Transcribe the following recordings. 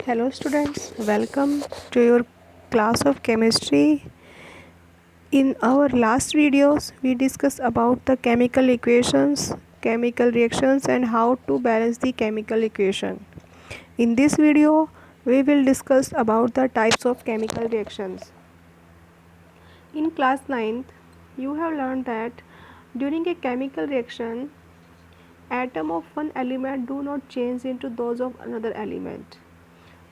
Hello students, welcome to your class of chemistry. In our last videos, we discussed about the chemical equations, chemical reactions and how to balance the chemical equation. In this video, we will discuss about the types of chemical reactions. In class 9th, you have learned that during a chemical reaction, atoms of one element do not change into those of another element,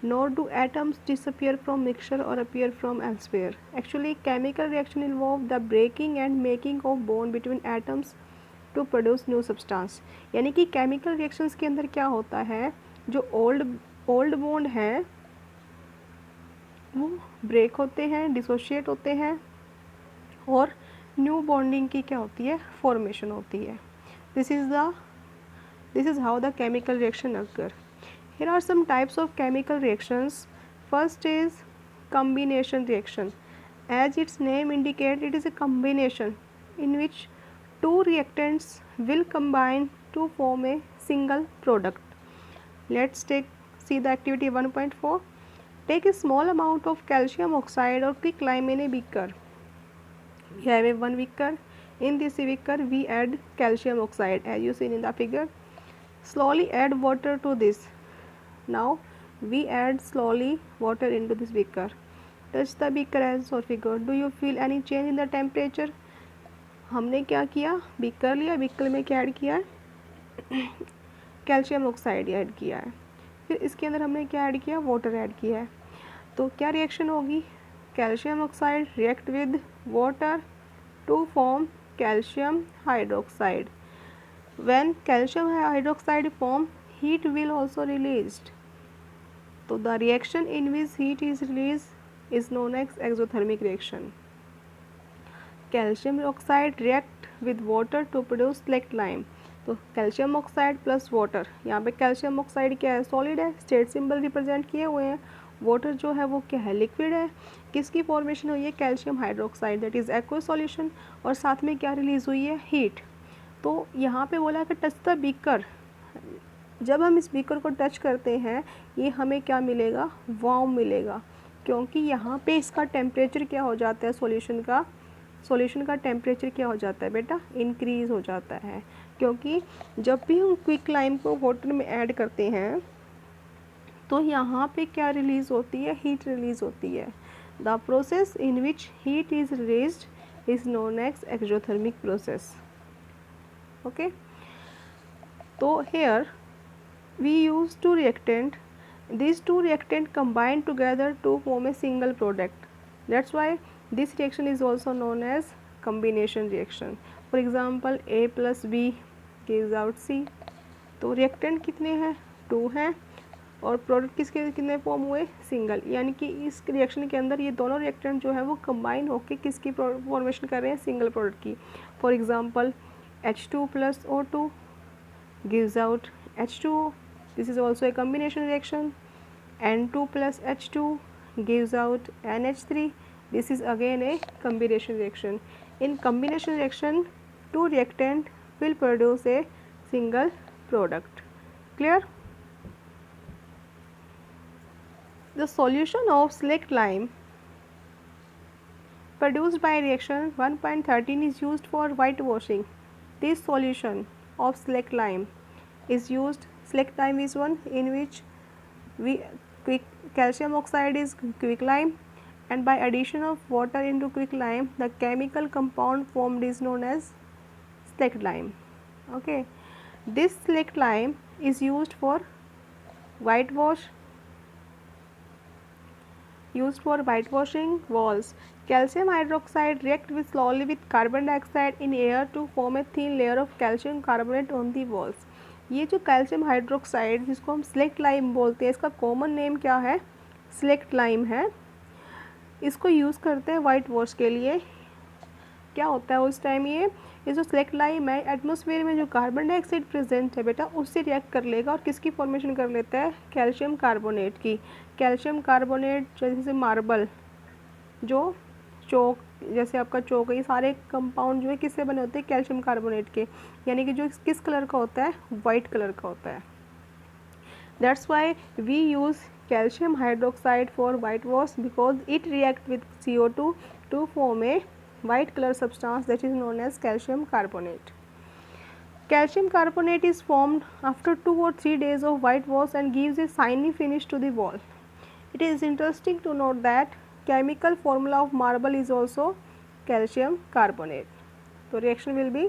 nor do atoms disappear from mixture or appear from elsewhere. Actually, chemical reaction involve the breaking and making of bond between atoms to produce new substance. यानी कि chemical reactions के अंदर क्या होता है, जो old bond है वो break होते हैं, dissociate होते हैं और न्यू बॉन्डिंग की क्या होती है, फॉर्मेशन होती है. This is how the chemical reaction occur. Here are some types of chemical reactions. First is combination reaction. As its name indicates, it is a combination in which two reactants will combine to form a single product. Let's see the activity 1.4. Take a small amount of calcium oxide or quicklime in a beaker. We have a one beaker. In this beaker, we add calcium oxide as you seen in the figure. Slowly add water to this. Now we add slowly water into this beaker. Touch the beaker as or figure. Do you feel any change in the temperature? हमने क्या किया, beaker लिया, beaker में क्या add किया है, calcium oxide add किया है, फिर इसके अंदर हमने क्या ऐड किया, वाटर ऐड किया है. तो क्या रिएक्शन होगी, calcium oxide react with water to form calcium hydroxide. When calcium hydroxide form, heat will also released. So the reaction in which heat is released is known as exothermic reaction. Calcium oxide react with water to produce select lime. तो calcium oxide plus water, यहाँ पे calcium oxide क्या है, solid है, state symbol represent किए हुए हैं. Water जो है वो क्या है, लिक्विड है. किसकी फॉर्मेशन हुई है, calcium hydroxide, that is aqueous solution. और साथ में क्या रिलीज हुई है, हीट. तो यहाँ पे बोला कि टच द बीकर. जब हम इस बीकर को टच करते हैं, ये हमें क्या मिलेगा, वार्म मिलेगा, क्योंकि यहाँ पे इसका टेम्परेचर क्या हो जाता है, सॉल्यूशन का टेम्परेचर क्या हो जाता है बेटा, इंक्रीज हो जाता है. क्योंकि जब भी हम क्विक लाइम को वाटर में ऐड करते हैं तो यहाँ पे क्या रिलीज होती है, हीट रिलीज होती है. The process in which heat is released is known as exothermic process. Okay, so here we use two reactant. These two reactant combine together to form a single product. That's why this reaction is also known as combination reaction. For example, A plus B gives out C. तो reactant कितने हैं, 2 हैं, और product किसके कितने form हुए, single. यानी कि इस रिएक्शन के अंदर ये दोनों रिएक्टेंट जो है वो कंबाइन होकर किसकी फॉर्मेशन कर रहे हैं, सिंगल प्रोडक्ट की. For example H2 plus O2 gives out H2O. This is also a combination reaction. N2 plus H2 gives out NH3. This is again a combination reaction. In combination reaction, two reactant will produce a single product. Clear? The solution of select lime produced by reaction 1.13 is used for whitewashing. This solution of select lime is used. Select lime is one in which calcium oxide is quick lime, and by addition of water into quick lime, the chemical compound formed is known as select lime. Okay, this select lime is used for whitewashing walls. Calcium hydroxide react slowly with carbon dioxide in air to form a thin layer of calcium carbonate on the walls. ये जो calcium hydroxide जिसको हम select lime बोलते हैं, इसका common name क्या है, select lime है. इसको यूज़ करते हैं वाइट वॉश के लिए. क्या होता है उस टाइम, ये जो सेलेक्ट लाइम है एटमॉस्फेयर में जो कार्बन डाइऑक्साइड प्रेजेंट है बेटा उससे रिएक्ट कर लेगा और किसकी फॉर्मेशन कर लेता है, कैल्शियम कार्बोनेट की. कैल्शियम कार्बोनेट जैसे मार्बल, जो चौक जैसे आपका चौक है, ये सारे कंपाउंड जो है किससे बने होते हैं, कैल्शियम कार्बोनेट के. यानी कि जो किस कलर का होता है, वाइट कलर का होता है. That's why we use calcium hydroxide for whitewash, because it reacts with CO2 to form a white color substance that is known as calcium carbonate. Calcium carbonate is formed after 2 or 3 days of whitewash and gives a shiny finish to the wall. It is interesting to note that chemical formula of marble is also calcium carbonate. So reaction will be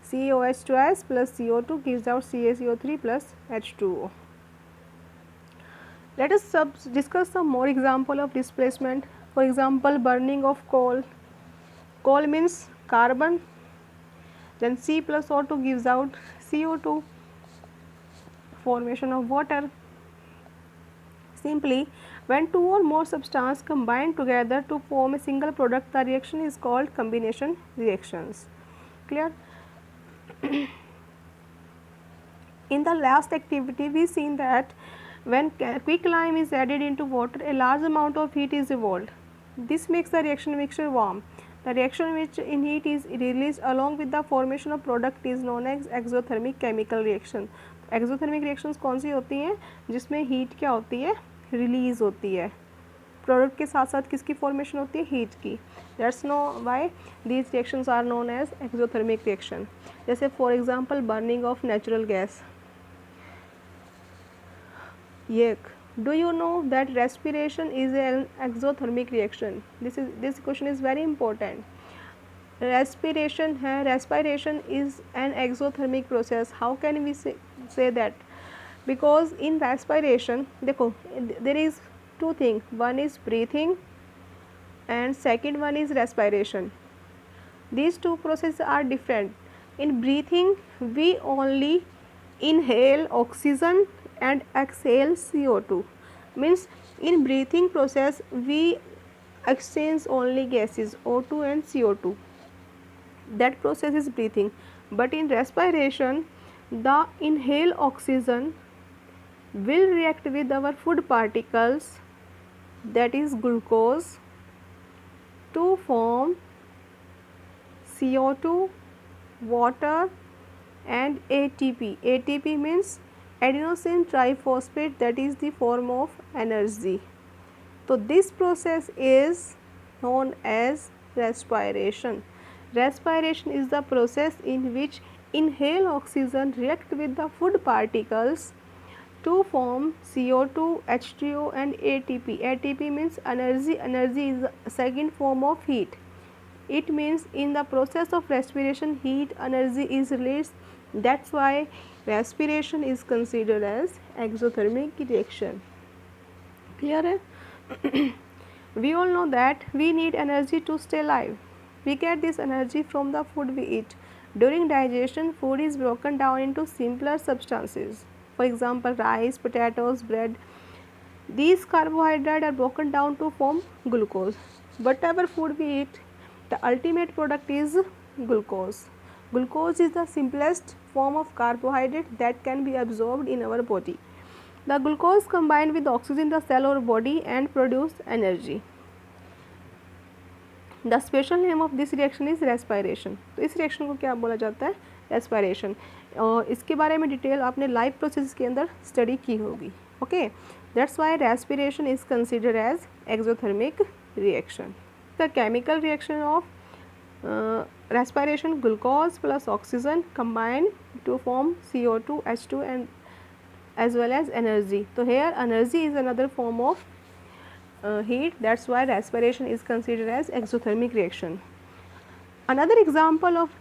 CaOH2S plus CO2 gives out CaCO3 plus H2O. Let us discuss some more example of displacement. For example, burning of coal. Coal means carbon, then C plus O2 gives out CO2. Formation of water. Simply, when two or more substances combine together to form a single product, the reaction is called combination reactions. Clear? In the last activity, we seen that when quicklime is added into water, a large amount of heat is evolved. This makes the reaction mixture warm. The reaction which in heat is released along with the formation of product is known as exothermic chemical reaction. Exothermic reactions कौन सी होती हैं जिसमें heat क्या होती है, release होती है, product के साथ साथ किसकी फॉर्मेशन होती है, हीट की. That's no why these reactions are known as exothermic reaction. जैसे for example burning of natural gas. Yuck. Do you know that respiration is an exothermic reaction? This question is very important. Respiration है, respiration is an exothermic process. How can we say that? Because in respiration, देखो there is two things. One is breathing and second one is respiration. These two processes are different. In breathing, we only inhale oxygen and exhale CO2. Means in breathing process we exchange only gases O2 and CO2. That process is breathing. But in respiration, the inhaled oxygen will react with our food particles, that is glucose, to form CO2, water and ATP. ATP means adenosine triphosphate, that is the form of energy. So this process is known as respiration. Respiration is the process in which inhaled oxygen react with the food particles to form CO2, H2O and ATP. ATP means energy. Energy is the second form of heat. It means in the process of respiration, heat energy is released. That's why respiration is considered as exothermic reaction. Clear है? We all know that we need energy to stay alive. We get this energy from the food we eat. During digestion, food is broken down into simpler substances. For example, rice, potatoes, bread. These carbohydrates are broken down to form glucose. Whatever food we eat, the ultimate product is glucose. Glucose is the simplest form of carbohydrate that can be absorbed in our body. The glucose combined with oxygen in the cell or body and produce energy. The special name of this reaction is respiration. तो इस reaction को क्या बोला जाता है, respiration. और इसके बारे में डिटेल आपने लाइव प्रोसेस के अंदर स्टडी की होगी. Okay, that's why respiration is considered as exothermic reaction. The chemical reaction of respiration, glucose plus oxygen combine to form CO2, H2 and as well as energy. So here energy is another form of heat. That's why respiration is considered as exothermic reaction. Another example of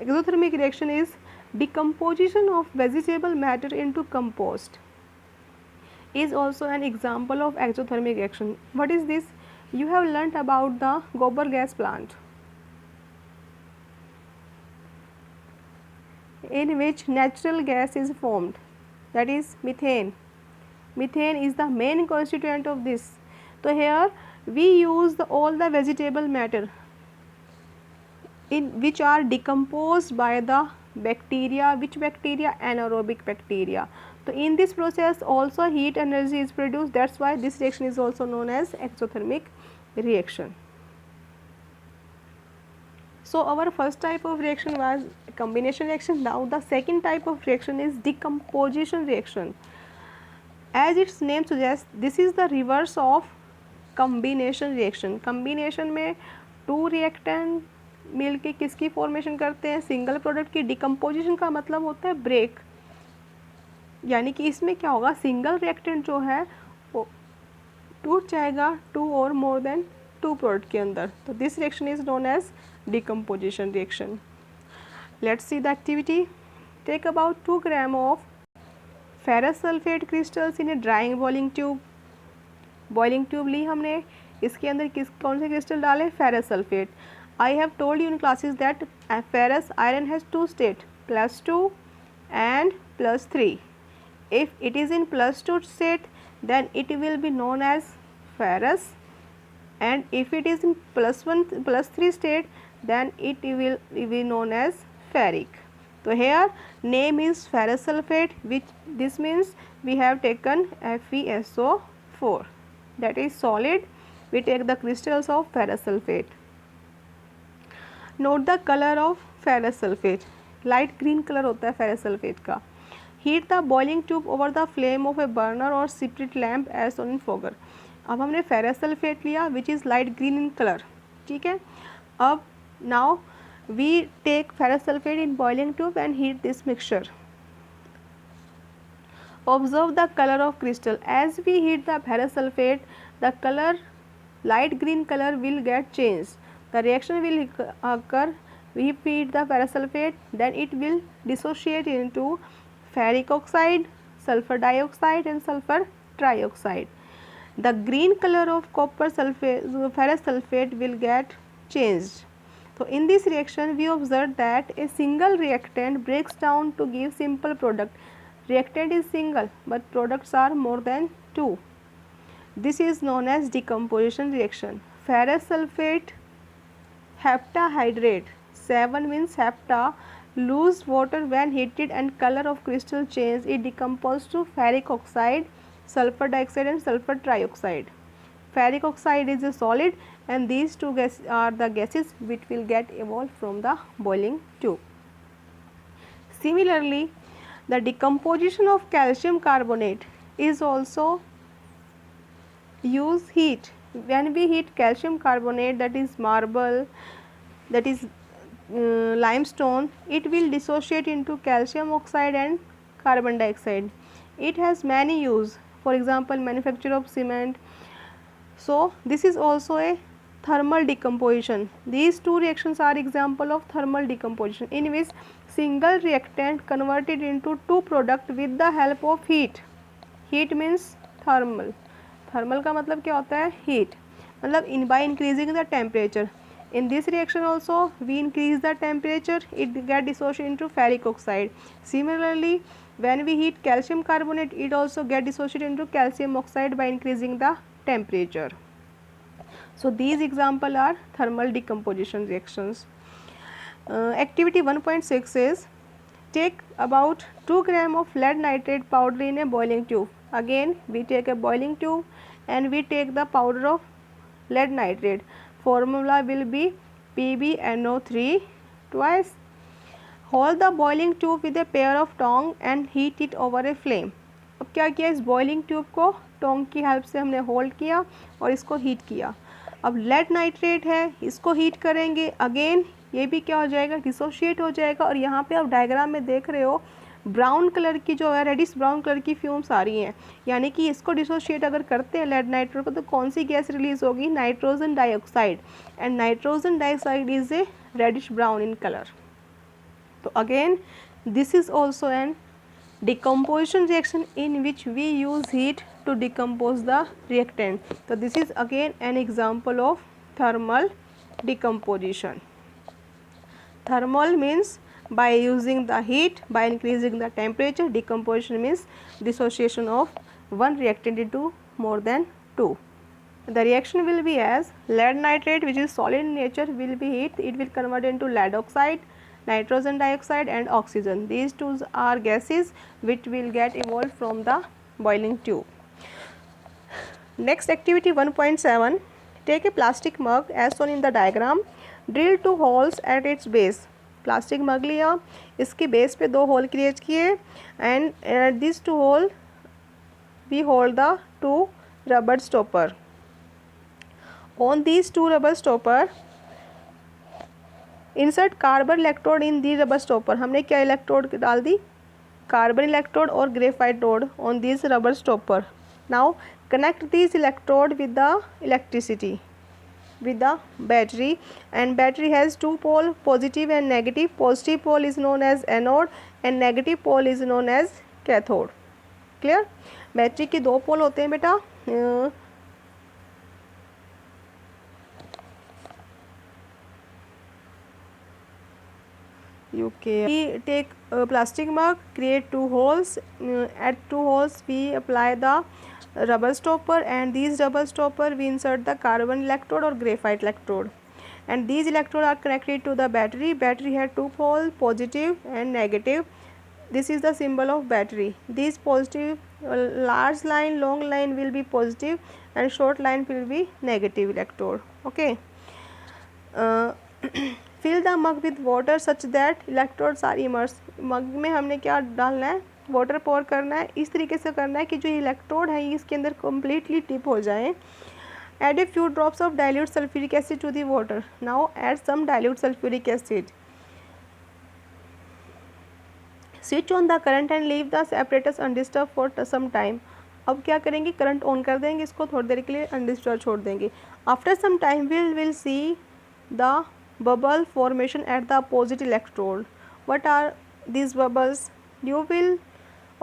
exothermic reaction is decomposition of vegetable matter into compost. Is also an example of exothermic reaction. What is this? You have learnt about the gobar gas plant, in which natural gas is formed, that is methane. Methane is the main constituent of this. So here we use all the vegetable matter in which are decomposed by the bacteria. Which bacteria? Anaerobic bacteria. So in this process also heat energy is produced. That's why this reaction is also known as exothermic reaction. So our first type of reaction was combination reaction. Now the second type of reaction is decomposition reaction. As its name suggests, this is the reverse of combination reaction. Combination में to reactant मिल के किसकी formation करते हैं, single product की. Decomposition का मतलब होता है ब्रेक, यानी कि इसमें क्या होगा, सिंगल रिएक्टेंट जो है वो टूट जाएगा टू और मोर देन टू प्रोडक्ट के अंदर. तो this reaction is known as decomposition reaction. Let's see the activity. Take about 2 gram of ferrous sulfate crystals in a drying boiling tube. Boiling tube ली हमने, इसके अंदर कौन से क्रिस्टल डाले, ferrous sulphate. I have told you in classes that ferrous iron has 2 state, +2 and +3. If it is in +2 state, then it will be known as ferrous, and if it is in +1 +3 state, then it will be known as ferric. So here name is ferrous sulfate, which this means we have taken FeSO4, that is solid. We take the crystals of ferrous sulfate. Note the color of ferrous sulfate. Light green color होता है ferrous sulfate का. Heat the boiling tube over the flame of a burner or spirit lamp as shown in figure. अब हमने ferrous sulfate लिया which is light green in color, ठीक है. अब now we take ferrous sulfate in boiling tube and heat this mixture. Observe the color of crystal. As we heat the ferrous sulfate, the color, light green color will get changed. The reaction will occur. We heat the ferrous sulfate, then it will dissociate into ferric oxide, sulfur dioxide and sulfur trioxide. The green color of copper sulfate, ferrous sulfate will get changed. So in this reaction we observe that a single reactant breaks down to give simple product. Reactant is single but products are more than 2. This is known as decomposition reaction. Ferrous sulfate heptahydrate, 7 means hepta, lose water when heated and color of crystal change. It decomposes to ferric oxide, sulfur dioxide and sulfur trioxide. Ferric oxide is a solid and these two gases are the gases which will get evolved from the boiling tube. Similarly, the decomposition of calcium carbonate is also use heat. When we heat calcium carbonate, that is marble, that is limestone, it will dissociate into calcium oxide and carbon dioxide. It has many use, for example manufacture of cement. So this is also a thermal decomposition. These two reactions are example of thermal decomposition in which single reactant converted into two product with the help of heat. Heat means thermal. Thermal का मतलब क्या होता है, heat. मतलब by increasing the temperature. In this reaction also we increase the temperature, it get dissociated into ferric oxide. Similarly, when we heat calcium carbonate, it also get dissociated into calcium oxide by increasing the temperature. So these example are thermal decomposition reactions. Activity 1.6 is take about 2 gram of lead nitrate powder in a boiling tube. Again we take a boiling tube and we take the powder of lead nitrate. Formula will be PbNO3 twice. Hold the boiling tube with a pair of tongs and heat it over a flame. अब क्या किया, इस boiling tube को टोंग की help से हमने hold किया और इसको हीट किया. अब लेड नाइट्रेट है, इसको हीट करेंगे, अगेन ये भी क्या हो जाएगा, डिसोशिएट हो जाएगा. और यहाँ पे आप डायग्राम में देख रहे हो ब्राउन कलर की जो है, रेडिश ब्राउन कलर की फ्यूम्स आ रही हैं, यानी कि इसको डिसोशिएट अगर करते हैं लेड नाइट्रेट को तो कौन सी गैस रिलीज होगी, nitrogen dioxide. And nitrogen dioxide is a reddish brown in colour. तो again this is also an decomposition reaction in which we use heat to decompose the reactant. So this is again an example of thermal decomposition. Thermal means by using the heat, by increasing the temperature. Decomposition means dissociation of one reactant into more than two. The reaction will be as lead nitrate, which is solid in nature, will be heat, it will convert into lead oxide, nitrogen dioxide and oxygen. These two are gases which will get evolved from the boiling tube. Next activity 1.7, take a plastic mug as shown in the diagram. Drill 2 holes at its base, plastic mug लिया, इसके base पे 2 hole create किए, and at this 2 hole we hold the 2 rubber stopper. On these 2 rubber stopper insert carbon electrode in the rubber stopper. हमने क्या electrode डाल दी, carbon electrode और graphite rod on this rubber stopper. Now connect this electrode with the electricity with the battery, and battery has 2 pole, positive and negative. Positive pole is known as anode and negative pole is known as cathode. Clear? Battery के 2 पोल होते हैं बेटा, you can we take a plastic mug, create 2 holes, at 2 holes we apply the rubber stopper, and these rubber stopper we insert the carbon electrode or graphite electrode, and these electrodes are connected to the battery. Battery had 2 poles, positive and negative. This is the symbol of battery. These positive, large line, long line will be positive and short line will be negative electrode. Okay. Fill the mug with water such that electrodes are immerse. Mug में हमने क्या डालना है, water पोर करना है, इस तरीके से करना है कि जो इलेक्ट्रोड है इसके अंदर कम्प्लीटली टिप हो जाए. Add a few drops of dilute sulphuric acid to the water. Now add some dilute sulphuric acid. Switch on the current and leave the apparatus undisturbed for some time. अब क्या करेंगे, current on कर देंगे, इसको थोड़ी देर के लिए undisturbed छोड़ देंगे. After some time will see the bubble formation at the opposite electrode. What are these bubbles? You will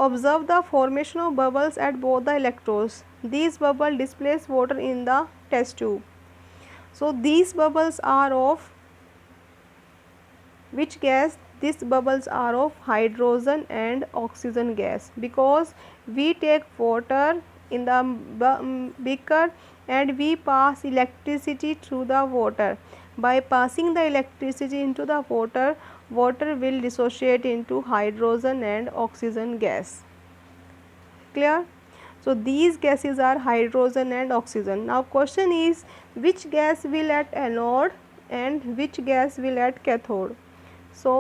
observe the formation of bubbles at both the electrodes. These bubbles displace water in the test tube. So these bubbles are of which gas? These bubbles are of hydrogen and oxygen gas, because we take water in the beaker and we pass electricity through the water. By passing the electricity into the water, water will dissociate into hydrogen and oxygen gas. Clear? So these gases are hydrogen and oxygen. Now question is, which gas will at anode and which gas will at cathode? So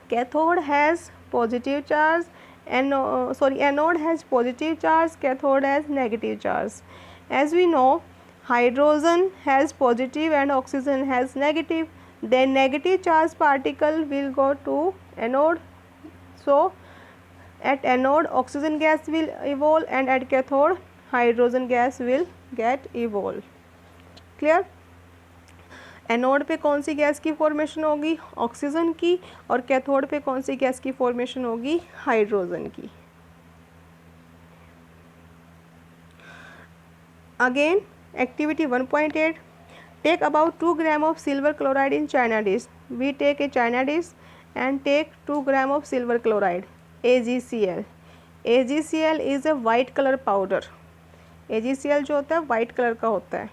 cathode has positive charge and anode has positive charge, cathode has negative charge. As we know, hydrogen has positive and oxygen has negative. Then negative charge particle will go to anode. So at anode oxygen gas will evolve and at cathode hydrogen gas will get evolve. Clear? Anode पे कौन सी gas की formation होगी, oxygen की, और cathode पे कौन सी गैस की फॉर्मेशन होगी, हाइड्रोजन की. Again activity 1.8, take about 2 gram of silver chloride in china dish. We take a china dish and take 2 gram of silver chloride, AgCl. AgCl is a white color powder. AgCl जो होता है white colour का होता है.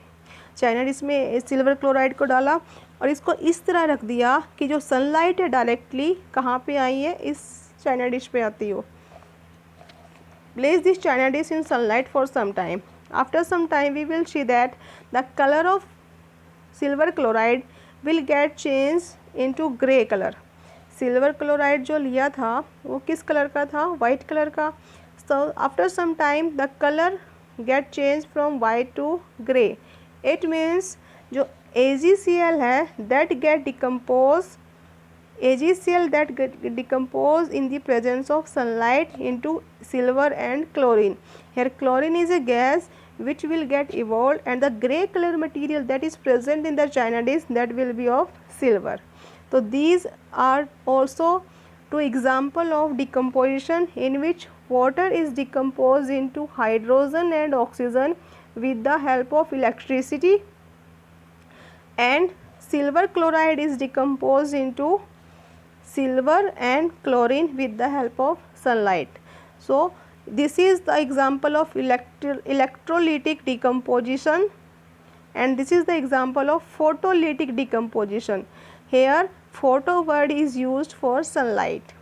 China dish में silver chloride को डाला और इसको इस तरह रख दिया कि जो सनलाइट है डायरेक्टली कहाँ पे आई है, इस चाइना डिश पे आती हो. Place this china dish in sunlight for some time. After some time we will see that the color of silver chloride will get changed into grey color. Silver chloride जो लिया था वो किस colour का था, white कलर का. So after some time the color get changed from white to grey. It means जो AgCl है that get decompose, AgCl that get decompose in the presence of sunlight into silver and chlorine. Here chlorine is a gas which will get evolved, and the grey color material that is present in the china dish that will be of silver. So these are also two example of decomposition in which water is decomposed into hydrogen and oxygen with the help of electricity, and silver chloride is decomposed into silver and chlorine with the help of sunlight. So this is the example of electrolytic decomposition, and this is the example of photolytic decomposition. Here photo word is used for sunlight.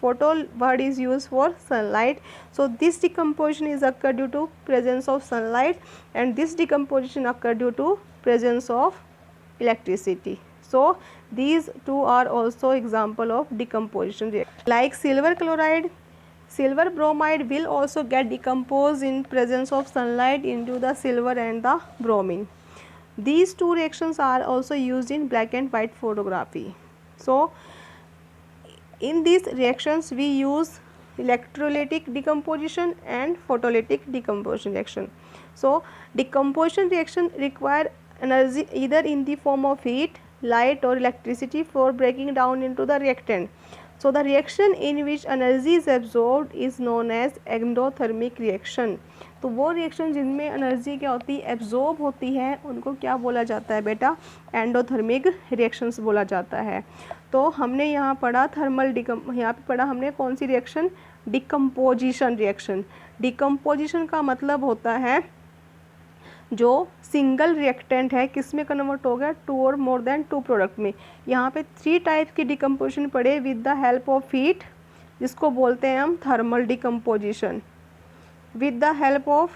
Photo word is used for sunlight. So this decomposition is occur due to presence of sunlight, and this decomposition occur due to presence of electricity. So these two are also example of decomposition reaction. Like silver chloride, silver bromide will also get decomposed in presence of sunlight into the silver and the bromine. These two reactions are also used in black and white photography. So in these reactions we use electrolytic decomposition and photolytic decomposition reaction. So decomposition reaction require energy either in the form of heat, light or electricity for breaking down into the reactant. So the reaction in which energy is absorbed is known as endothermic reaction. तो वो reaction जिनमें energy क्या होती है, absorb होती है, उनको क्या बोला जाता है बेटा, एंडोथर्मिक रिएक्शंस बोला जाता है. तो हमने यहाँ पढ़ा यहाँ पे पढ़ा हमने कौन सी रिएक्शन, डिकम्पोजिशन रिएक्शन. डिकम्पोजिशन का मतलब होता है जो सिंगल रिएक्टेंट है किस में कन्वर्ट हो गया, टू और मोर देन टू प्रोडक्ट में. यहाँ पे 3 टाइप की डिकम्पोजिशन पढ़े with the help of heat, जिसको बोलते हैं हम thermal decomposition. with the help of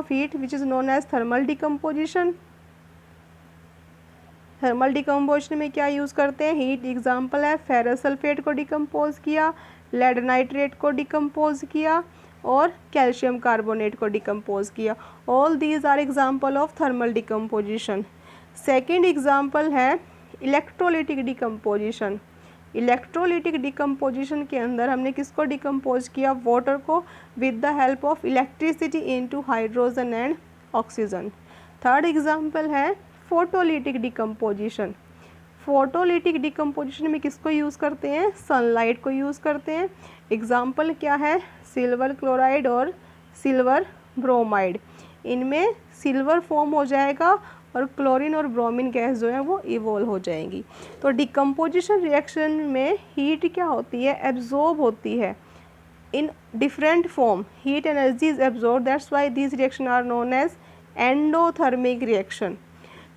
heat, which is known as thermal decomposition. Thermal decomposition में क्या यूज़ करते हैं, हीट. एग्जांपल है फेरस सल्फेट को डिकम्पोज किया, लेड नाइट्रेट को डिकम्पोज किया और कैल्शियम कार्बोनेट को डिकम्पोज किया. All these are example of thermal decomposition. Second example है इलेक्ट्रोलिटिक डिकम्पोजिशन. इलेक्ट्रोलिटिक डिकम्पोजिशन के अंदर हमने किसको डिकम्पोज किया, वाटर को, with the help of electricity into hydrogen and oxygen. Third example है फोटोलिटिक डिकम्पोजिशन. फोटोलिटिक डिकम्पोजिशन में किसको यूज़ करते हैं, सनलाइट को यूज़ करते हैं. एग्जांपल क्या है, सिल्वर क्लोराइड और सिल्वर ब्रोमाइड. इनमें सिल्वर फॉर्म हो जाएगा और क्लोरीन और ब्रोमीन गैस जो है वो इवोल्व हो जाएंगी. तो डिकम्पोजिशन रिएक्शन में हीट क्या होती है, एब्जॉर्ब होती है in different form. Heat energy is absorb, that's why this reaction are known as endothermic reaction.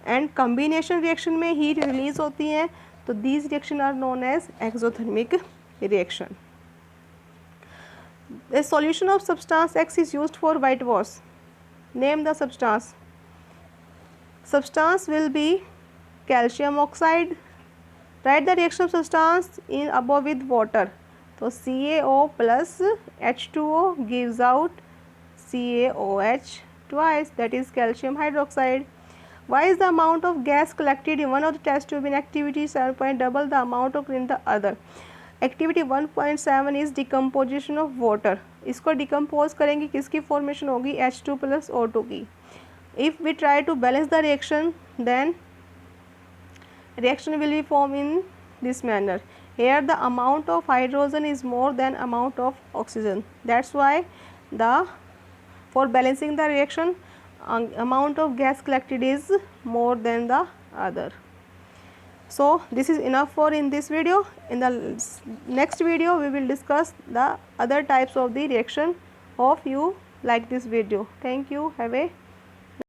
And combination reaction में हीट रिलीज होती है, तो this reaction are known as exothermic reaction. The solution of substance X is used for whitewash. Name the substance. Substance will be calcium oxide. Write the reaction of substance in above with water. So CaO plus H2O gives out CaOH twice, that is calcium hydroxide. Why is the amount of gas collected in one of the test tube in activity 7. double the amount of in the other? Activity 1.7 is decomposition of water. इसको decompose करेंगे, किसकी formation होगी, H2 plus O2 की. If we try to balance the reaction, then reaction will be formed in this manner. Here the amount of hydrogen is more than amount of oxygen. That's why for balancing the reaction, amount of gas collected is more than the other. So this is enough for in this video. In the next video we will discuss the other types of the reaction. Hope you like this video. Thank you. Have a